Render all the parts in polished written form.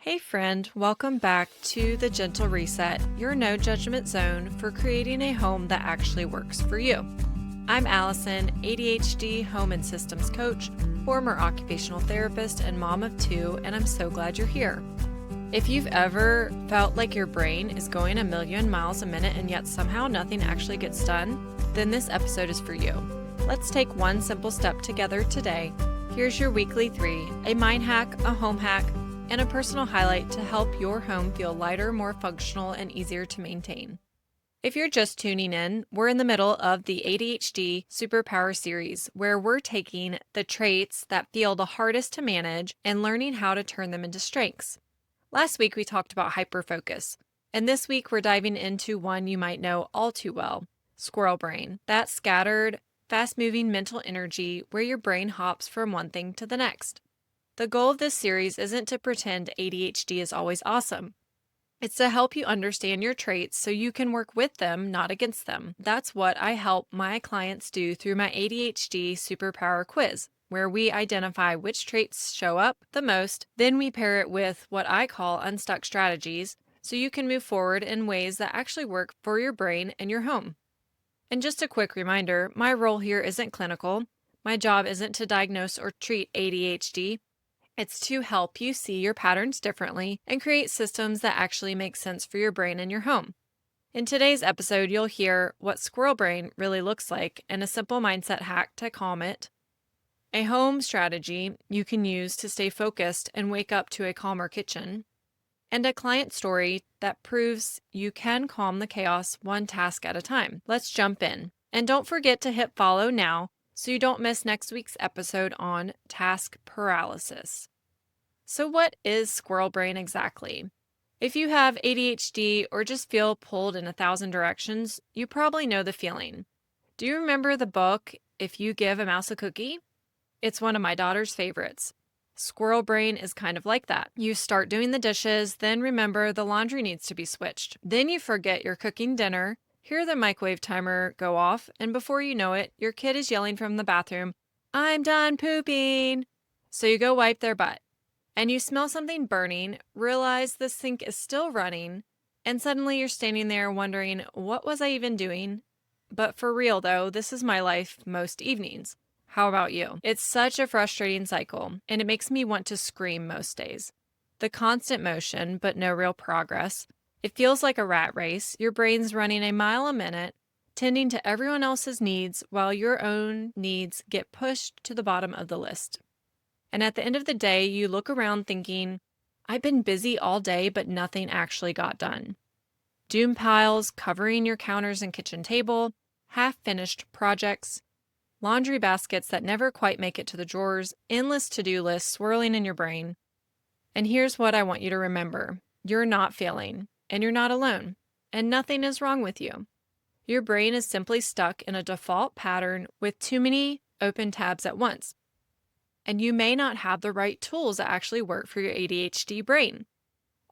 Hey friend, welcome back to the Gentle Reset, your no judgment zone for creating a home that actually works for you. I'm Allison, ADHD home and systems coach, former occupational therapist, and mom of two, and I'm so glad you're here. If you've ever felt like your brain is going a million miles a minute and yet somehow nothing actually gets done, then this episode is for you. Let's take one simple step together today. Here's your weekly 3, a mind hack, a home hack, and a personal highlight to help your home feel lighter, more functional, and easier to maintain. If you're just tuning in, we're in the middle of the ADHD Superpower series, where we're taking the traits that feel the hardest to manage and learning how to turn them into strengths. Last week, we talked about hyperfocus, and this week, we're diving into one you might know all too well, Squirrel Brain, that scattered, fast-moving mental energy where your brain hops from one thing to the next. The goal of this series isn't to pretend ADHD is always awesome. It's to help you understand your traits so you can work with them, not against them. That's what I help my clients do through my ADHD Superpower Quiz, where we identify which traits show up the most. Then we pair it with what I call Unstuck Strategies so you can move forward in ways that actually work for your brain and your home. And just a quick reminder, my role here isn't clinical. My job isn't to diagnose or treat ADHD. It's to help you see your patterns differently and create systems that actually make sense for your brain and your home. In today's episode, you'll hear what Squirrel Brain really looks like and a simple mindset hack to calm it, a home strategy you can use to stay focused and wake up to a calmer kitchen, and a client story that proves you can calm the chaos one task at a time. Let's jump in. And don't forget to hit follow now so you don't miss next week's episode on task paralysis. So what is Squirrel Brain exactly? If you have ADHD or just feel pulled in 1,000 directions, you probably know the feeling. Do you remember the book, If You Give a Mouse a Cookie? It's one of my daughter's favorites. Squirrel Brain is kind of like that. You start doing the dishes, then remember the laundry needs to be switched. Then you forget you're cooking dinner, hear the microwave timer go off, and before you know it, your kid is yelling from the bathroom, "I'm done pooping!" So you go wipe their butt. And you smell something burning, realize the sink is still running, and suddenly you're standing there wondering, what was I even doing? But for real though, this is my life most evenings. How about you? It's such a frustrating cycle, and it makes me want to scream most days. The constant motion, but no real progress. It feels like a rat race. Your brain's running a mile a minute, tending to everyone else's needs while your own needs get pushed to the bottom of the list. And at the end of the day, you look around thinking, I've been busy all day, but nothing actually got done. Doom piles covering your counters and kitchen table, half-finished projects, laundry baskets that never quite make it to the drawers, endless to-do lists swirling in your brain. And here's what I want you to remember. You're not failing, and you're not alone, and nothing is wrong with you. Your brain is simply stuck in a default pattern with too many open tabs at once. And you may not have the right tools that actually work for your ADHD brain.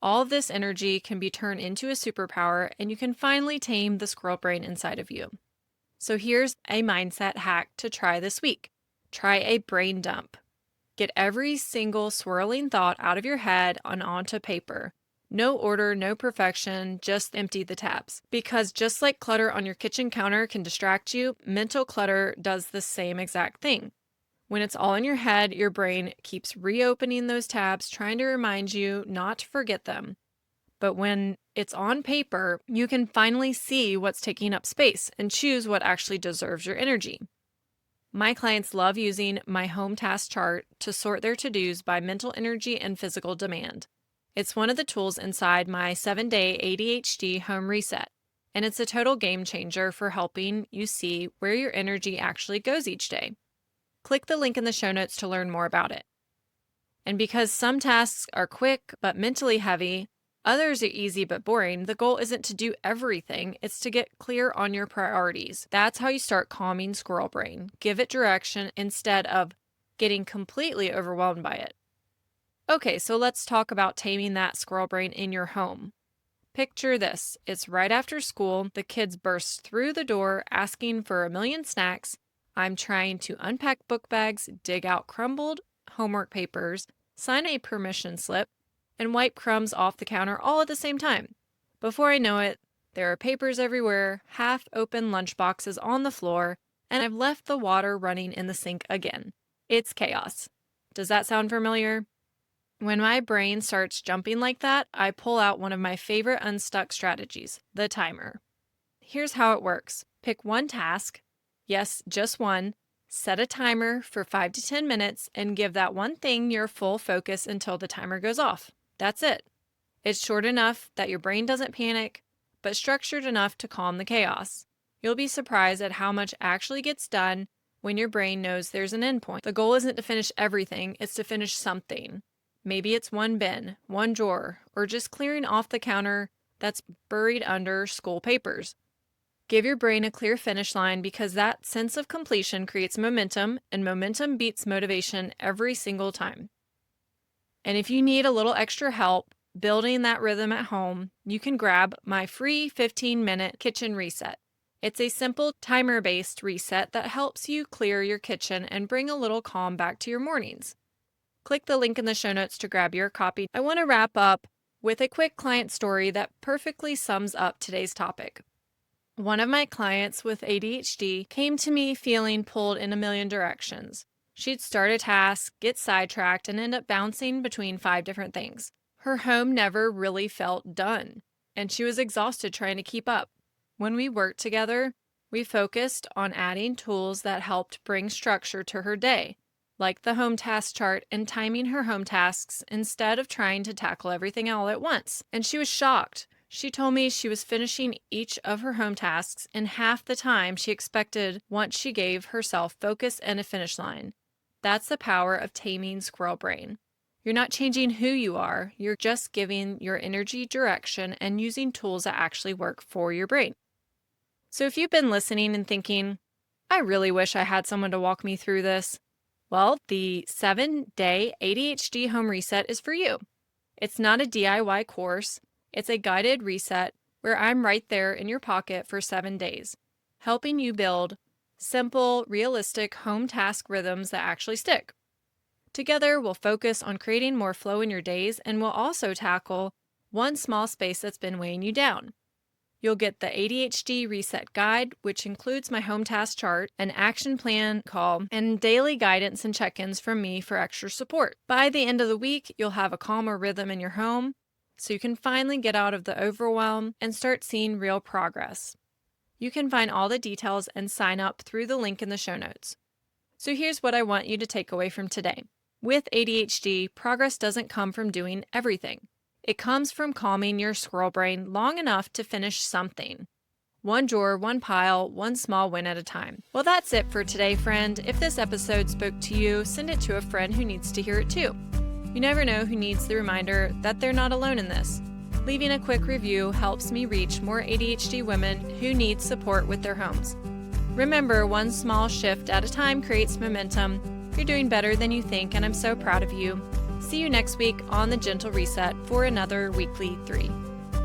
All of this energy can be turned into a superpower, and you can finally tame the squirrel brain inside of you. So here's a mindset hack to try this week. Try a brain dump. Get every single swirling thought out of your head and onto paper. No order, no perfection, just empty the tabs. Because just like clutter on your kitchen counter can distract you, mental clutter does the same exact thing. When it's all in your head, your brain keeps reopening those tabs, trying to remind you not to forget them. But when it's on paper, you can finally see what's taking up space and choose what actually deserves your energy. My clients love using my home task chart to sort their to-dos by mental energy and physical demand. It's one of the tools inside my 7-day ADHD home reset, and it's a total game changer for helping you see where your energy actually goes each day. Click the link in the show notes to learn more about it. And because some tasks are quick but mentally heavy, others are easy but boring, the goal isn't to do everything, it's to get clear on your priorities. That's how you start calming squirrel brain. Give it direction instead of getting completely overwhelmed by it. Okay, so let's talk about taming that squirrel brain in your home. Picture this. It's right after school, the kids burst through the door asking for a million snacks. I'm trying to unpack book bags, dig out crumbled homework papers, sign a permission slip, and wipe crumbs off the counter all at the same time. Before I know it, there are papers everywhere, half-open lunchboxes on the floor, and I've left the water running in the sink again. It's chaos. Does that sound familiar? When my brain starts jumping like that, I pull out one of my favorite Unstuck strategies, the timer. Here's how it works. Pick one task, yes, just one, set a timer for 5 to 10 minutes, and give that one thing your full focus until the timer goes off. That's it. It's short enough that your brain doesn't panic, but structured enough to calm the chaos. You'll be surprised at how much actually gets done when your brain knows there's an endpoint. The goal isn't to finish everything, it's to finish something. Maybe it's one bin, one drawer, or just clearing off the counter that's buried under school papers. Give your brain a clear finish line because that sense of completion creates momentum, and momentum beats motivation every single time. And if you need a little extra help building that rhythm at home, you can grab my free 15-minute kitchen reset. It's a simple timer-based reset that helps you clear your kitchen and bring a little calm back to your mornings. Click the link in the show notes to grab your copy. I want to wrap up with a quick client story that perfectly sums up today's topic. One of my clients with ADHD came to me feeling pulled in a million directions. She'd start a task, get sidetracked, and end up bouncing between 5 different things. Her home never really felt done, and she was exhausted trying to keep up. When we worked together, we focused on adding tools that helped bring structure to her day, like the home task chart and timing her home tasks instead of trying to tackle everything all at once. And she was shocked. She told me she was finishing each of her home tasks in half the time she expected once she gave herself focus and a finish line. That's the power of taming Squirrel Brain. You're not changing who you are, you're just giving your energy direction and using tools that actually work for your brain. So if you've been listening and thinking, I really wish I had someone to walk me through this, well, the 7-day ADHD home reset is for you. It's not a DIY course. It's a guided reset where I'm right there in your pocket for 7 days, helping you build simple, realistic home task rhythms that actually stick. Together, we'll focus on creating more flow in your days, and we'll also tackle one small space that's been weighing you down. You'll get the ADHD Reset Guide, which includes my home task chart, an action plan call, and daily guidance and check-ins from me for extra support. By the end of the week, you'll have a calmer rhythm in your home, so you can finally get out of the overwhelm and start seeing real progress. You can find all the details and sign up through the link in the show notes. So here's what I want you to take away from today. With ADHD, progress doesn't come from doing everything. It comes from calming your squirrel brain long enough to finish something. One drawer, one pile, one small win at a time. Well, that's it for today, friend. If this episode spoke to you, send it to a friend who needs to hear it too. You never know who needs the reminder that they're not alone in this. Leaving a quick review helps me reach more ADHD women who need support with their homes. Remember, one small shift at a time creates momentum. You're doing better than you think, and I'm so proud of you. See you next week on the Gentle Reset for another weekly 3.